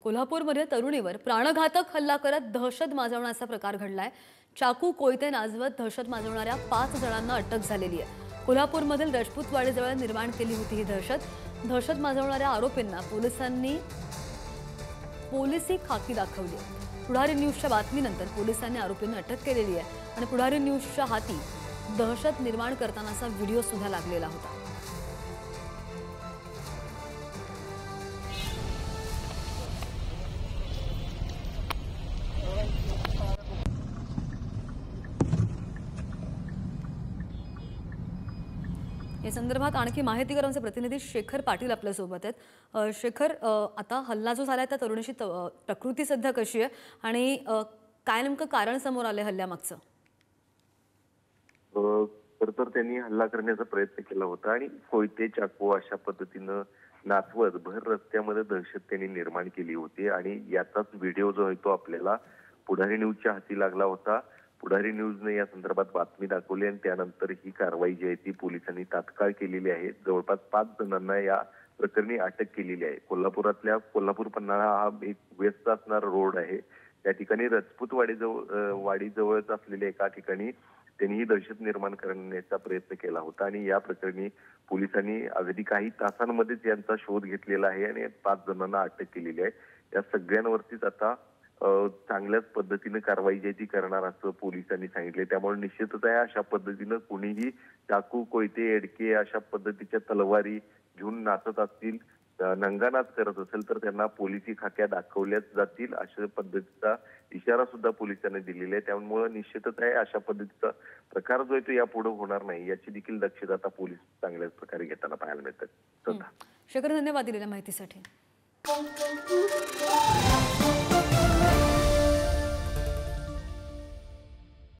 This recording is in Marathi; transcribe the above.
कोल्हापूरमध्ये तरुणीवर प्राणघातक हल्ला करत दहशत माजवण्याचा प्रकार घडलाय। चाकू कोयते नाजवत दहशत माजवणाऱ्या 5 जणांना अटक झालेली आहे। कोल्हापूरमधील राजपूतवाडीजवळ निर्माण केली होती ही दहशत माजवणाऱ्या आरोपींना पोलिसांनी पोलिसी खाकी दाखवली। पुढारी न्यूजच्या बातमीनंतर पोलिसांनी आरोपींना अटक केलेली आहे आणि पुढारी न्यूजच्या हाती दहशत निर्माण करतानाचा व्हिडिओ सुद्धा लागलेला होता। या संदर्भात आणखी माहिती कर आमचे प्रतिनिधी शेखर पाटील आपल्या सोबत आहेत। शेखर, आता हल्ला जो झालाय त्या तरुणीची प्रकृती सध्या कशी आहे आणि काय नेमकं कारण समोर आले हल्ल्यामागचं? तर त्यांनी हल्ला करण्याचा प्रयत्न केला होता आणि कोयते चाकू अशा पद्धतीनं नाचवत भर रस्त्यामध्ये दहशत त्यांनी निर्माण केली होती आणि याचाच व्हिडिओ जो आहे तो आपल्याला पुढारी न्यूजच्या हाती लागला होता। पुढारी न्यूजने या संदर्भात बातमी दाखवली आणि त्यानंतर ही कारवाई जी आहे ती पोलिसांनी तात्काळ केलेली आहे। जवळपास 5 जणांना या प्रकरणी अटक केलेली आहे। कोल्हापुरातल्या कोल्हापूर पन्हाळा हा एक व्यस्त असणारा रोड आहे। त्या ठिकाणी वाडीजवळच असलेल्या एका ठिकाणी त्यांनी ही दहशत निर्माण करण्याचा प्रयत्न केला होता आणि या प्रकरणी पोलिसांनी अगदी काही तासांमध्येच यांचा शोध घेतलेला आहे आणि 5 जणांना अटक केलेली आहे। या सगळ्यांवरतीच आता चांगल्याच पद्धतीने कारवाई जी ती करणार असं पोलिसांनी सांगितले। त्यामुळे निश्चितच आहे अशा पद्धतीनं कुणीही चाकू कोयते एडके अशा पद्धतीच्या तलवारी घेऊन नाचत असतील, नंगानाच करत असेल तर त्यांना पोलिसी खाक्या दाखवल्याच जातील अशा पद्धतीचा इशारा सुद्धा पोलिसांनी दिलेला आहे। त्यामुळे निश्चितच आहे अशा पद्धतीचा प्रकार जो आहे तो यापुढे होणार नाही याची देखील दक्षता आता पोलीस चांगल्याच प्रकारे घेताना पाहायला मिळतात। शेखर, धन्यवाद दिलेल्या माहितीसाठी।